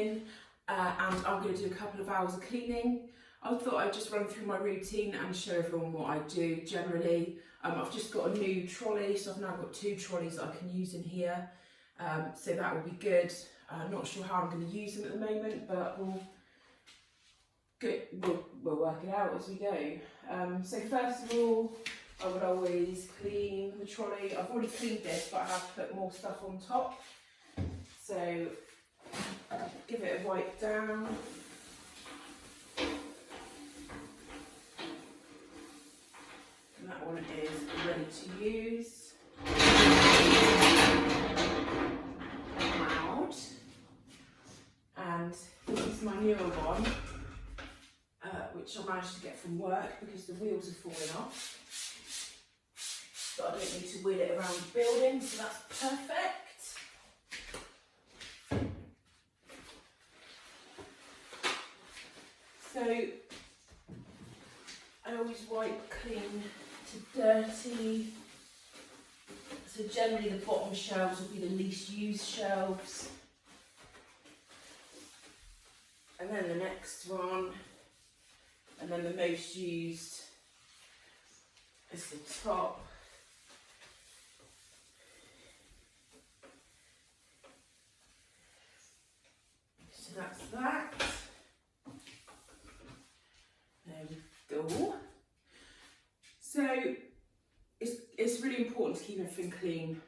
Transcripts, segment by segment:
morning and I'm going to do a couple of hours of cleaning. I thought I'd just run through my routine and show everyone what I do generally. I've just got a new trolley, so I've now got 2 trolleys that I can use in here, so that will be good. I'm not sure how I'm going to use them at the moment, but we'll work it out as we go. So first of all, I would always clean the trolley. I've already cleaned this, but I have put more stuff on top. So give it a wipe down. And that one is ready to use. Out. And this is my newer one, which I managed to get from work because the wheels have fallen off. But I don't need to wheel it around the building, so that's perfect. So I always wipe clean to dirty. So generally the bottom shelves will be the least used shelves. And then the next one, and then the most used is the top. So that's that. There we go. So it's really important to keep everything clean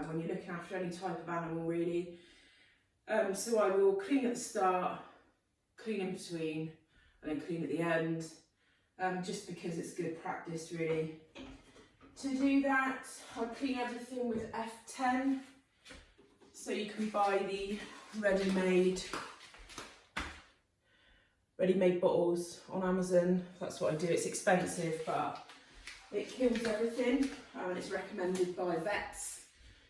when you're looking after any type of animal, really. So I will clean at the start, clean in between, and then clean at the end, just because it's good practice, really. To do that, I clean everything with F10. So you can buy the ready-made bottles on Amazon. That's what I do. It's expensive, but it kills everything, and it's recommended by vets.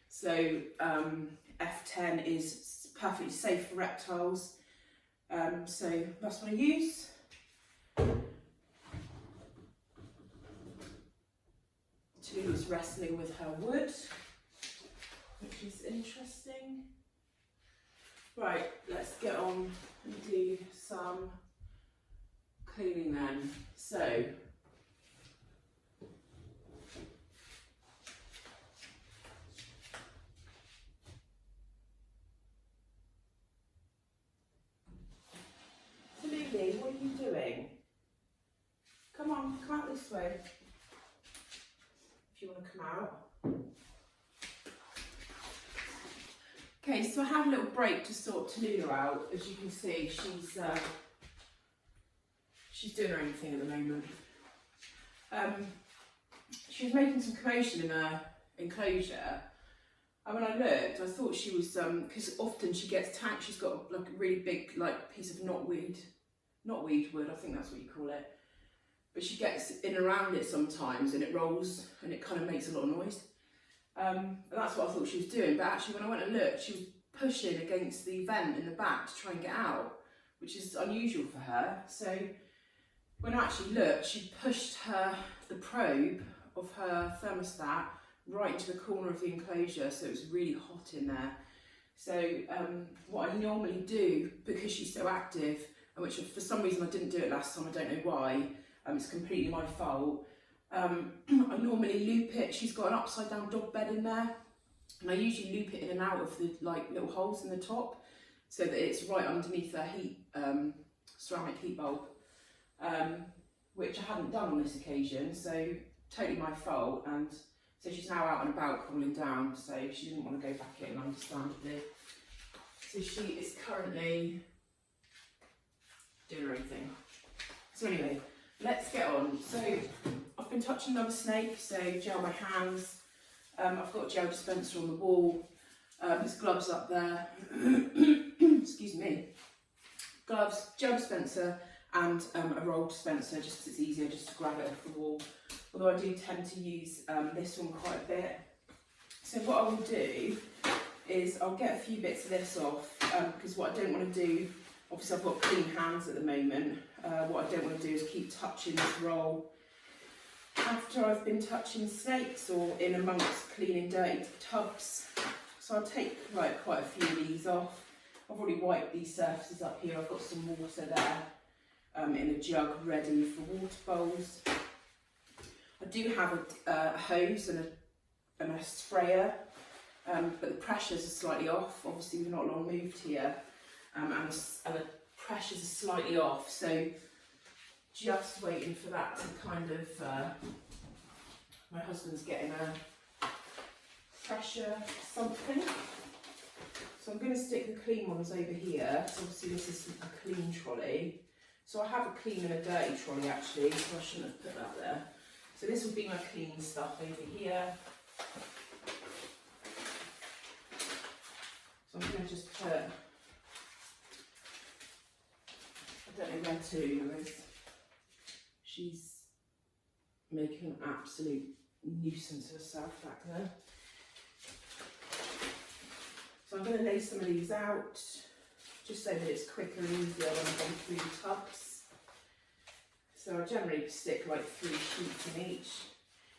So F10 is perfectly safe for reptiles. So that's what I use. Tulu's wrestling with her wood, which is interesting. Right, let's get on and do some cleaning then. So Lily, what are you doing? Come on, come out this way. If you want to come out. Okay, so I had a little break to sort Tallulah out. As you can see, she's doing her own thing at the moment. She was making some commotion in her enclosure, and when I looked, I thought she was because often she gets tanked. She's got like a really big piece of knotweed wood, I think that's what you call it. But she gets in around it sometimes, and it rolls, and it kind of makes a lot of noise. And that's what I thought she was doing, but actually when I went and looked, she was pushing against the vent in the back to try and get out, which is unusual for her. So when I actually looked, she pushed the probe of her thermostat right into the corner of the enclosure, so it was really hot in there. So what I normally do, because she's so active, and which for some reason I didn't do it last time, I don't know why, it's completely my fault. I normally loop it. She's got an upside down dog bed in there, and I usually loop it in and out of the little holes in the top, so that it's right underneath her ceramic heat bulb, which I hadn't done on this occasion, so totally my fault. And so she's now out and about crawling down, so she didn't want to go back in, understandably. So she is currently doing her own thing. So anyway, let's get on. So I've been touching another snake, so gel my hands. I've got a gel dispenser on the wall. There's gloves up there. Excuse me. Gloves, gel dispenser, and a roll dispenser, just because it's easier just to grab it off the wall. Although I do tend to use this one quite a bit. So what I will do is I'll get a few bits of this off, because what I don't want to do, obviously I've got clean hands at the moment. What I don't want to do is keep touching this roll after I've been touching snakes or in amongst cleaning dirty tubs. So I'll take quite a few of these off. I've already wiped these surfaces up here. I've got some water there in a jug ready for water bowls. I do have a hose and a sprayer, but the pressures are slightly off. Obviously we've not long moved here, and the pressures are slightly off, so just waiting for that to kind of, my husband's getting a pressure something. So I'm going to stick the clean ones over here. So obviously this is a clean trolley. So I have a clean and a dirty trolley actually, so I shouldn't have put that there. So this will be my clean stuff over here. So I'm going to just put, I don't know where to, she's making an absolute nuisance of herself back there. So I'm going to lay some of these out, just so that it's quicker and easier when I'm going through the tubs. So I generally stick like 3 sheets in each.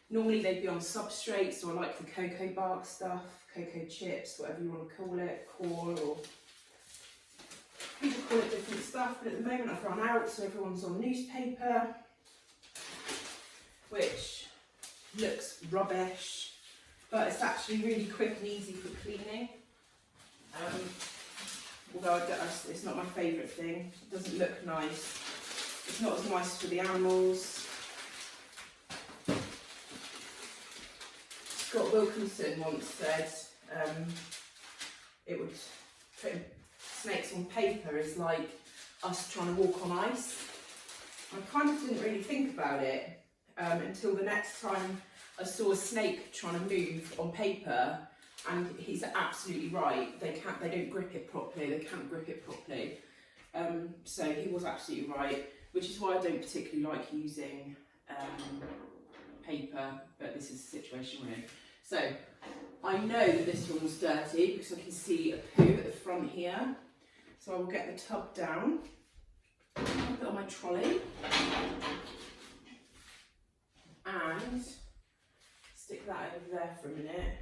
Normally they'd be on substrate, so I like the cocoa bark stuff, cocoa chips, whatever you want to call it, core, or people call it different stuff, but at the moment I've run out, so everyone's on newspaper, which looks rubbish, but it's actually really quick and easy for cleaning. Although it's not my favourite thing, it doesn't look nice. It's not as nice for the animals. Scott Wilkinson once said it would put snakes on paper is like us trying to walk on ice. I kind of didn't really think about it until the next time I saw a snake trying to move on paper, and he's absolutely right. They don't grip it properly. They can't grip it properly. So he was absolutely right, which is why I don't particularly like using paper, but this is the situation we're in. So I know that this one's dirty because I can see a poo at the front here. So I will get the tub down, put it on my trolley, and stick that over there for a minute.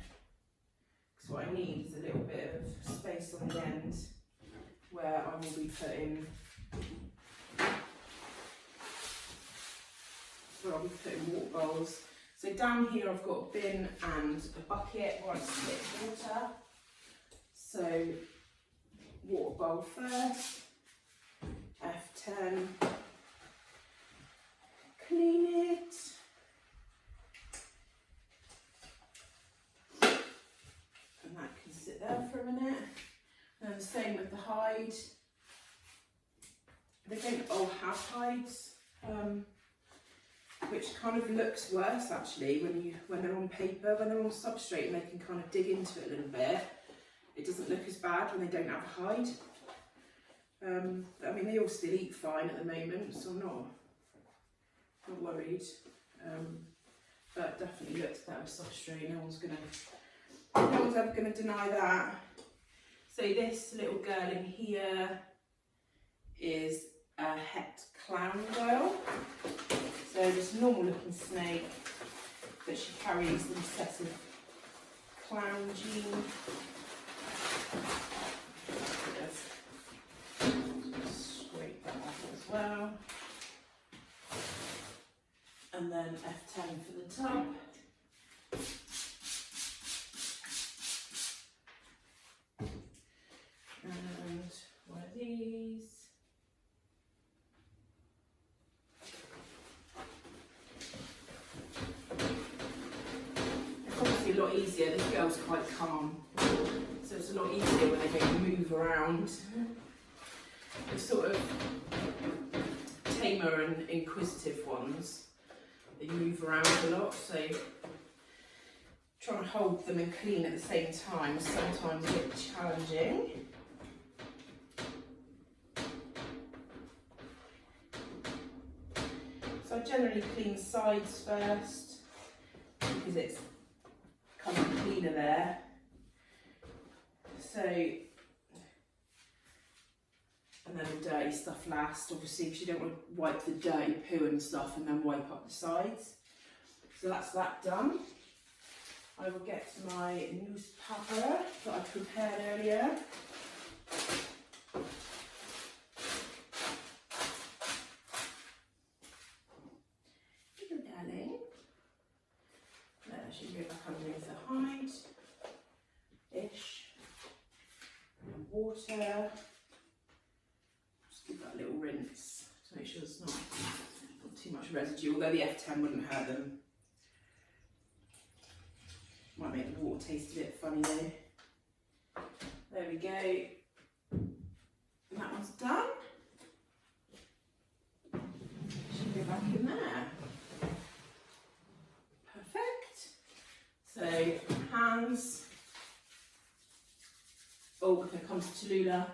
Because what I need is a little bit of space on the end where I will be putting water bowls. So down here I've got a bin and a bucket where I stick water. So water bowl first, F10, clean it, and that can sit there for a minute. And the same with the hide. They don't all have hides, which kind of looks worse actually when they're on paper. When they're on substrate and they can kind of dig into it a little bit, it doesn't look as bad when they don't have a hide. I mean, they all still eat fine at the moment, so I'm not worried. But definitely looks better substrate. No one's ever gonna deny that. So this little girl in here is a het clown girl. So just a normal looking snake, but she carries the recessive clown gene. Just scrape that off as well. And then F10 for the top. And one of these. It's obviously a lot easier. This girl's quite calm, so it's a lot easier when they don't move around. The sort of tamer and inquisitive ones, they move around a lot, so trying to hold them and clean at the same time is sometimes a bit challenging. So I generally clean the sides first because it's kind of cleaner there. So, and then the dirty stuff last, obviously, because you don't want to wipe the dirty poo and stuff and then wipe up the sides. So that's that done. I will get to my newspaper that I prepared earlier. Hello, darling. There, she can go back underneath the hide. Ish. And water. Just give that a little rinse to make sure there's not too much residue, although the F10 wouldn't hurt them. Might make the water taste a bit funny though. There we go. And that one's done. Should go back in there. Perfect. So hands. Oh, we're going to come to Tallulah.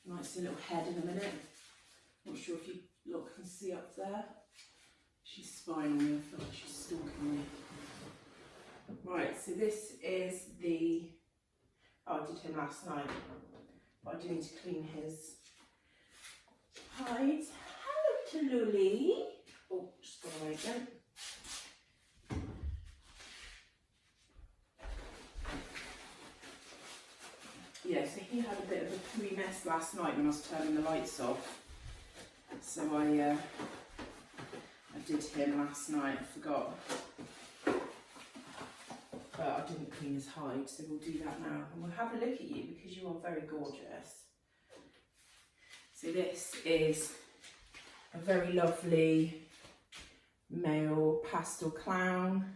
You might see a little head in a minute. Not sure if you look and see up there. She's spying on me. I feel like she's stalking me. Right, so this is the. Oh, I did him last night, but I do need to clean his hide. Hello, Tallulah. Oh, just gone away again. Yeah, so he had a bit of a pooey mess last night when I was turning the lights off. So I did him last night, I forgot. But I didn't clean his hide, so we'll do that now. And we'll have a look at you because you are very gorgeous. So this is a very lovely male pastel clown.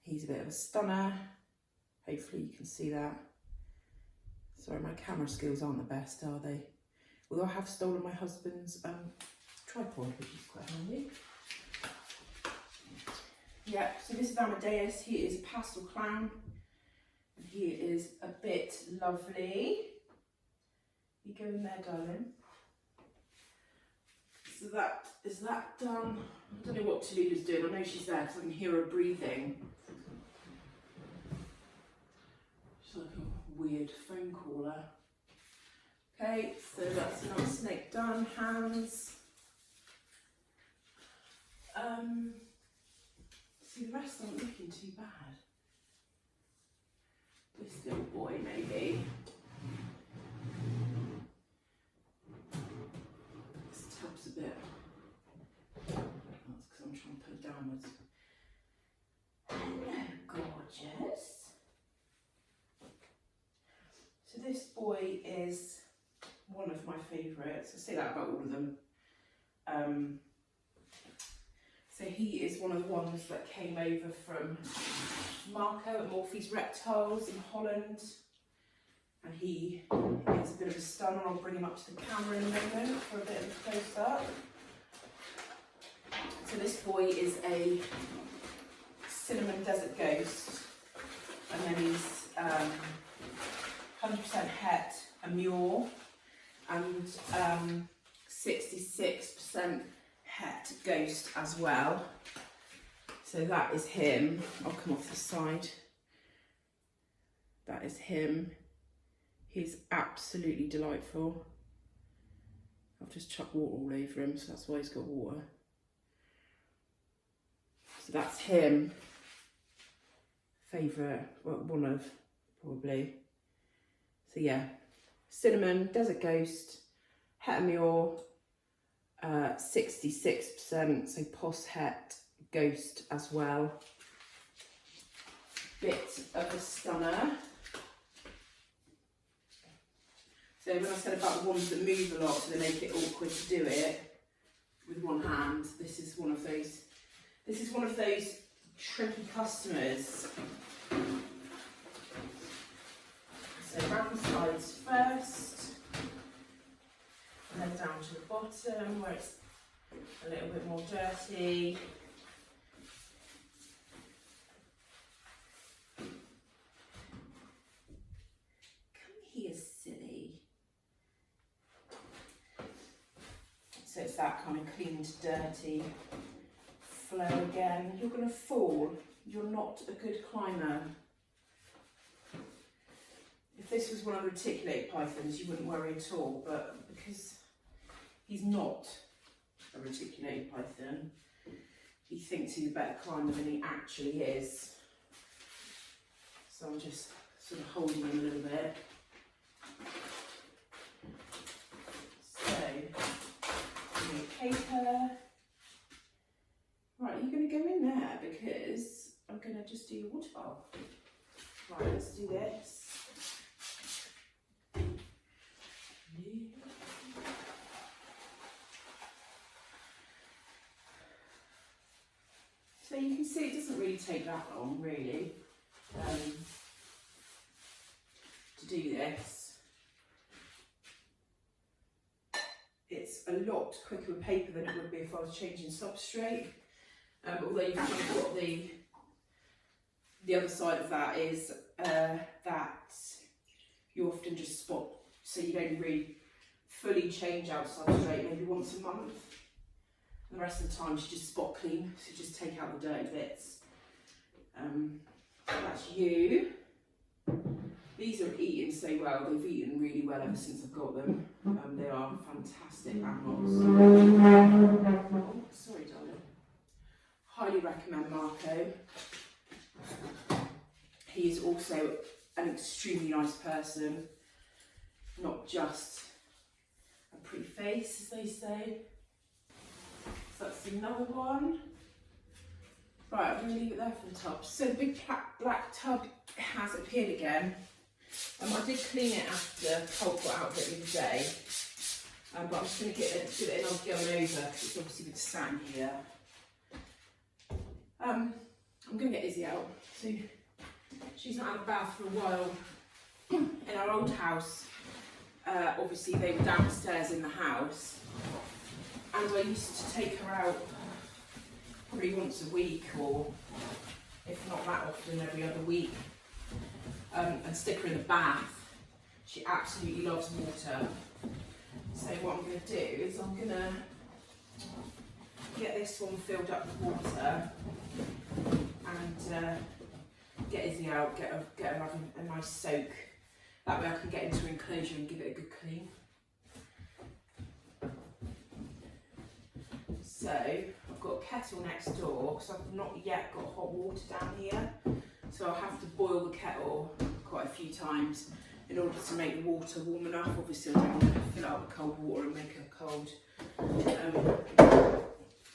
He's a bit of a stunner. Hopefully you can see that. Sorry, my camera skills aren't the best, are they? Although I have stolen my husband's tripod, which is quite handy. Yeah, so this is Amadeus. He is a pastel clown. And he is a bit lovely. You go in there, darling. So that is that done. I don't know what Tallulah's doing. I know she's there because I can hear her breathing. She's like a weird phone caller. Okay, so that's another snake done. Hands. See, the rest aren't looking too bad. This little boy, maybe. This tub's a bit. That's because I'm trying to put it downwards. Hello, gorgeous. So this boy is one of my favourites. I say that about all of them. So he is one of the ones that came over from Marco at Morphy's Reptiles in Holland. And he is a bit of a stunner. I'll bring him up to the camera in a moment for a bit of a close-up. So this boy is a cinnamon desert ghost. And then he's 100% het, a mule, and 66% het ghost as well. So that is him. I'll come off the side. That is him. He's absolutely delightful. I've just chucked water all over him, so that's why he's got water. So that's him. Favourite, well, one of, probably. So yeah, cinnamon, desert ghost, het mule, 66%, so pos het ghost as well. Bit of a stunner. So when I said about the ones that move a lot, so they make it awkward to do it with one hand, this is one of those. This is one of those tricky customers. So grab the sides first, and then down to the bottom where it's a little bit more dirty. Come here, silly. So it's that kind of clean to dirty flow again. You're going to fall. You're not a good climber. If this was one of the reticulated pythons, you wouldn't worry at all, but because he's not a reticulated python, he thinks he's a better climber than he actually is. So I'm just sort of holding him a little bit. paper. Right, you're going to go in there because I'm going to just do your water bowl. Right, let's do this. So you can see it doesn't really take that long, really, to do this. It's a lot quicker with paper than it would be if I was changing substrate. Although you've kind of got the other side of that is that you often just spot, so you don't really fully change out substrate, maybe once a month. And the rest of the time you just spot clean, so just take out the dirty bits. That's you. These are eating so well, they've eaten really well ever since I've got them. They are fantastic animals. Oh, sorry darling. Highly recommend Marco. He is also an extremely nice person, not just a pretty face, as they say. So that's another one. Right, I'm going to leave it there for the tub. So the big black tub has appeared again. I did clean it after Cole got out of it the other day, but I'm just going to give it another going over because it's obviously been sat in here. I'm going to get Izzy out. So she's not had a bath for a while. In our old house, obviously they were downstairs in the house, and I used to take her out probably once a week, or if not that often, every other week, and stick her in the bath. She absolutely loves water. So what I'm going to do is I'm going to get this one filled up with water and get Izzy out, get her having a nice soak. That way I can get into her enclosure and give it a good clean. So I've got a kettle next door because I've not yet got hot water down here. So I'll have to boil the kettle quite a few times in order to make the water warm enough. Obviously I don't want to fill it up with cold water and make it cold.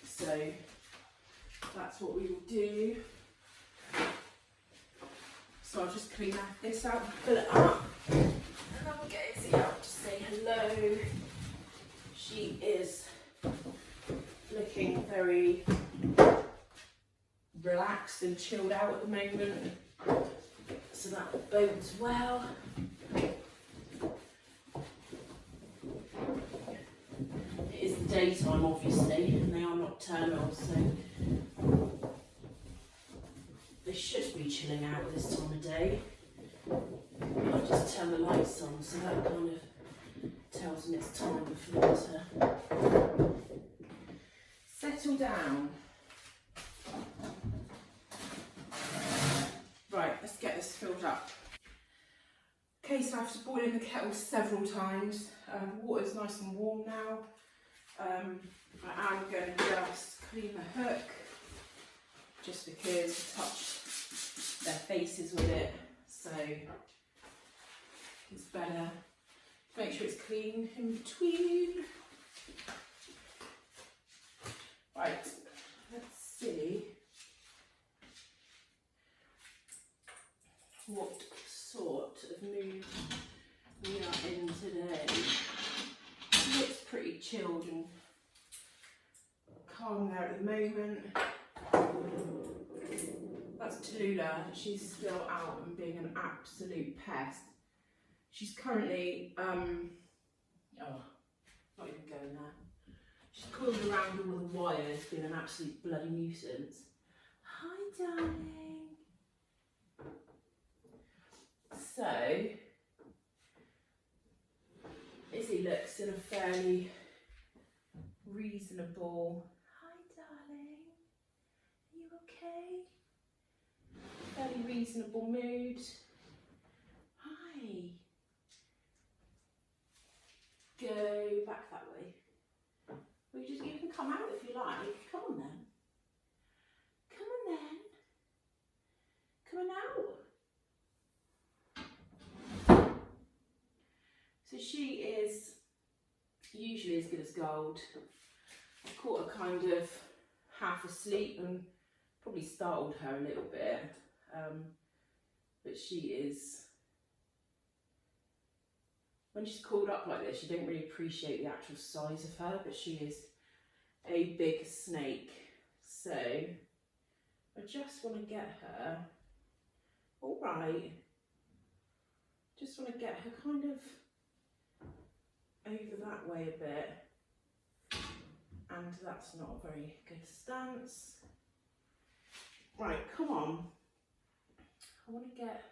So that's what we will do. So I'll just clean this out and fill it up. And then we'll get Izzy out to say hello. She is looking very relaxed and chilled out at the moment. So that bodes well. It is the daytime obviously, and they are nocturnal, so they should be chilling out at this time of day. I'll just turn the lights on, so that kind of tells them it's time for them to settle down. Right, let's get this filled up. Okay, so I have to boil in the kettle several times. The water's nice and warm now. I am going to just clean the hook, just because I touched their faces with it, so it's better. Make sure it's clean in between. Right, let's see what sort of mood we are in today. It looks pretty chilled and calm there at the moment. That's Tallulah. She's still out and being an absolute pest. She's currently, not even going there. She's crawling around all the wires, being an absolute bloody nuisance. Hi, darling. So, Izzy looks in a fairly reasonable. Hi, darling. Are you okay? Fairly reasonable mood. Hi. Go back that way. Well, you can come out if you like. Come on then. Come on then. Come on out. So she is usually as good as gold. caught her kind of half asleep and probably startled her a little bit, but she is, when she's called up like this, you don't really appreciate the actual size of her, but she is a big snake. So I just want to get her, all right, just want to get her kind of over that way a bit, and that's not a very good stance. Right, come on. I want to get,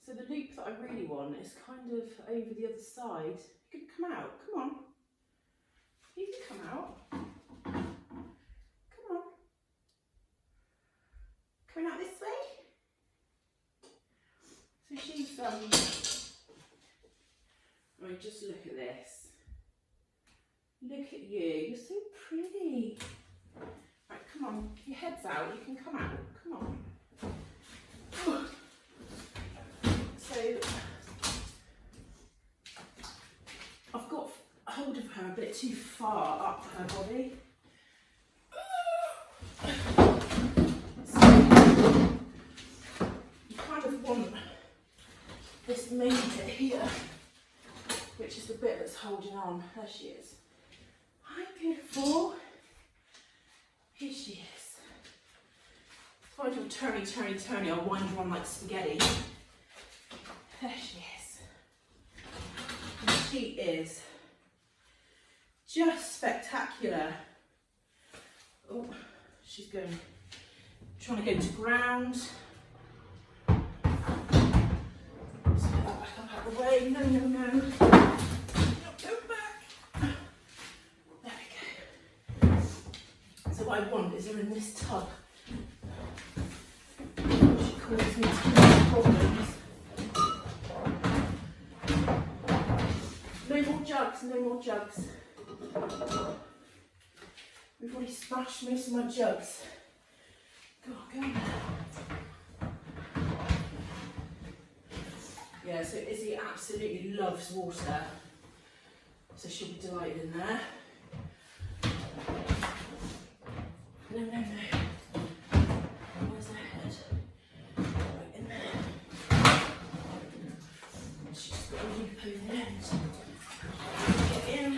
so the loop that I really want is kind of over the other side. You can come out, come on. You can come out. Come on. Coming out this way. So she's, I mean, just look at this. Look at you, you're so pretty. Right, come on, your head's out, you can come out, come on. So, I've got hold of her a bit too far up her body. So, you kind of want this main bit here, which is the bit that's holding on. There she is. Hi, beautiful. Here she is. If I do a turny, I'll wind her on like spaghetti. There she is. And she is just spectacular. Oh, she's going, trying to go to ground. Let's get that back up out of the way. No, no, no. Go back. There we go. So what I want is her in this tub. She causes me too many problems. No more jugs, no more jugs. We've already splashed most of my jugs. Go on, go on. Yeah, so Izzy absolutely loves water. So she'll be delighted in there. No, no, no. Where's her head? Right in there. She's just got a loop over the end. Get in.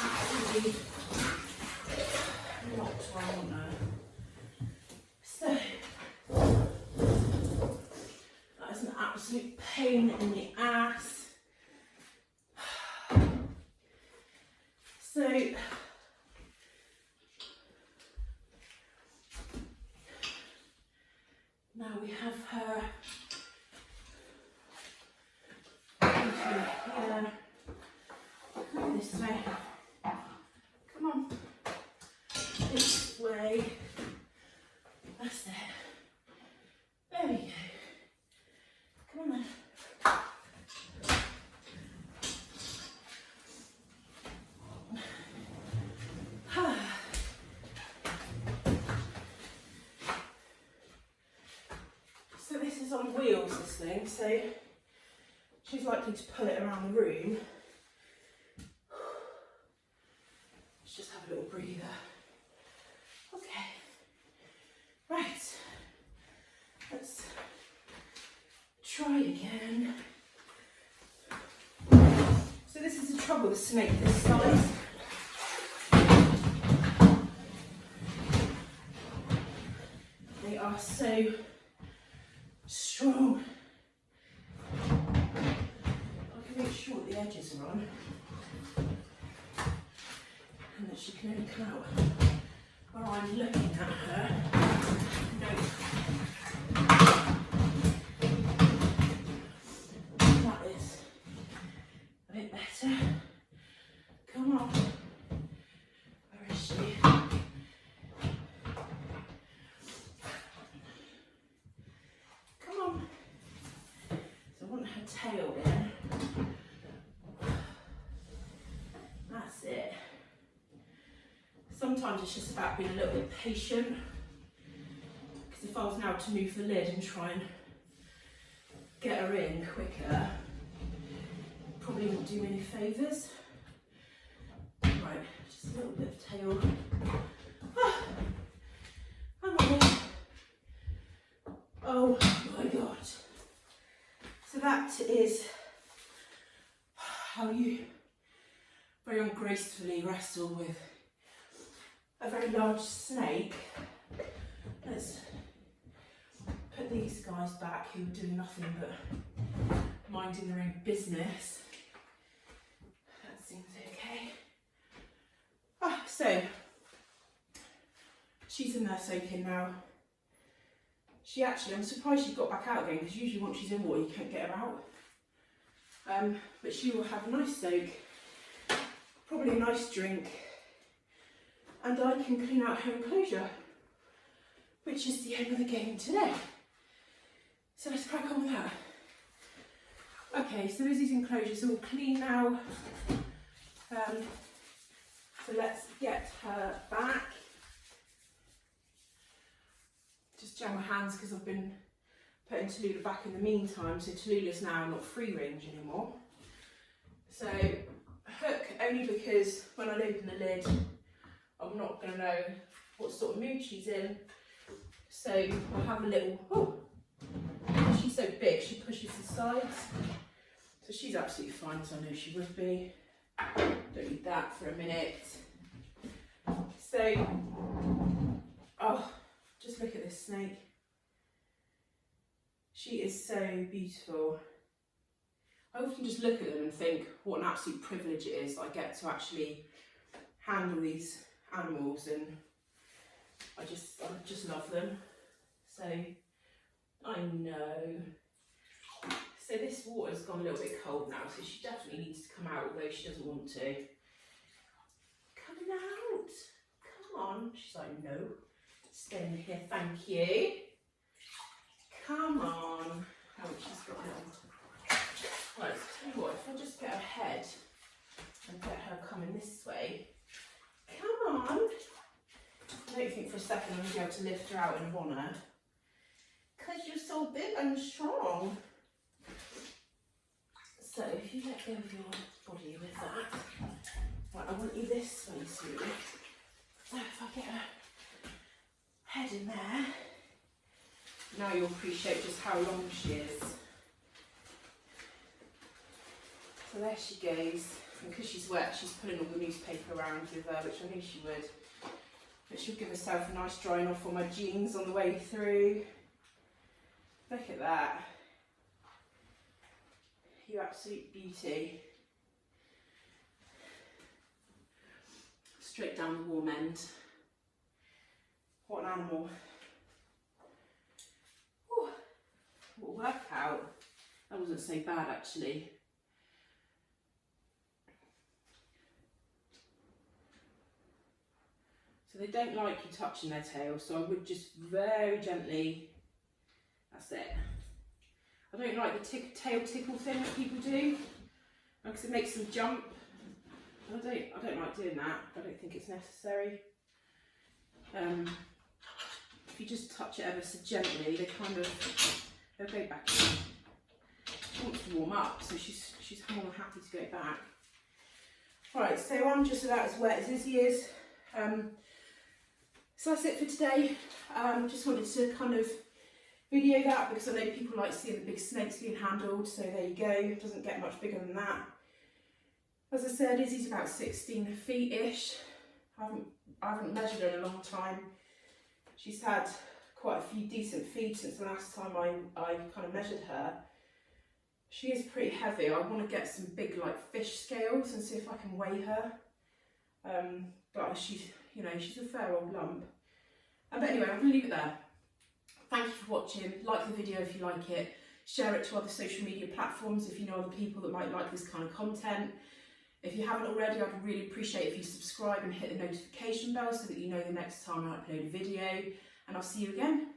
Absolutely locked where I want her. So, that is an absolute pain in the ass. So, now we have her here. Come this way. Come on. This way. That's it. There we go. Come on then. So this is on wheels, this thing, so she's likely to pull it around the room. Let's just have a little breather. Okay, right, let's try again. So this is the trouble with a snake this size. They are so strong. I can make sure what the edges are on and that she can only come out where I'm looking at her. No. That is a bit better. Come on. Where is she? Tail in. That's it. Sometimes it's just about being a little bit patient, because if I was now to move the lid and try and get her in quicker, do me any favours. Right, just a little bit of tail. Ah, I'm on it. Oh my god. So that is how you very ungracefully wrestle with a very large snake. Let's put these guys back who are doing nothing but minding their own business. That seems okay. Ah, so she's in there soaking now. I'm surprised she got back out again, because usually once she's in water you can't get her out. But she will have a nice soak, probably a nice drink, and I can clean out her enclosure, which is the aim of the game today. So let's crack on with that. Okay, so Izzy's enclosure's all clean now. So let's get her back. Just jam my hands because I've been putting Tallulah back in the meantime, so Tallulah's now not free range anymore. So hook only because when I open the lid I'm not going to know what sort of mood she's in. So I'll have a little, oh, she's so big she pushes the sides. So she's absolutely fine, as I know she would be. Don't need that for a minute. So, oh, just look at this snake. She is so beautiful. I often just look at them and think what an absolute privilege it is that I get to actually handle these animals, and I just love them. So, I know. So this water's gone a little bit cold now, so she definitely needs to come out, although she doesn't want to. Coming out! Come on. She's like, no. Stay in here, thank you. Come on. Oh, she's got it on. Right, so tell you what, if I just get her head and get her coming this way. Come on. I don't think for a second I'm going to be able to lift her out in a bonnet. Because you're so big and strong. So if you let go of your body with that, right, I want you this way, sweetie. So if I get her head in there, now you'll appreciate just how long she is. So there she goes. And because she's wet, she's pulling all the newspaper around with her, which I knew she would. But she'll give herself a nice drying off on my jeans on the way through. Look at that. You absolute beauty. Straight down the warm end. What an animal. Ooh, what a workout. That wasn't so bad actually. So they don't like you touching their tail, so I would just very gently, that's it. I don't like the tail tickle thing that people do, because it makes them jump. I don't like doing that. I don't think it's necessary. If you just touch it ever so gently, they'll go back in. She wants to warm up, so she's more than happy to go back. Right, so I'm just about as wet as Izzy is. So that's it for today. Just wanted to kind of video that because I know people like seeing the big snakes being handled, so there you go. It doesn't get much bigger than that. As I said, Izzy's about 16 feet-ish. I haven't measured her in a long time. She's had quite a few decent feet since the last time I kind of measured her. She is pretty heavy. I want to get some big like fish scales and see if I can weigh her. But she's a fair old lump. But anyway, I'm going to leave it there. Thank you for watching. Like the video if you like it. Share it to other social media platforms if you know other people that might like this kind of content. If you haven't already, I'd really appreciate if you subscribe and hit the notification bell so that you know the next time I upload a video. And I'll see you again.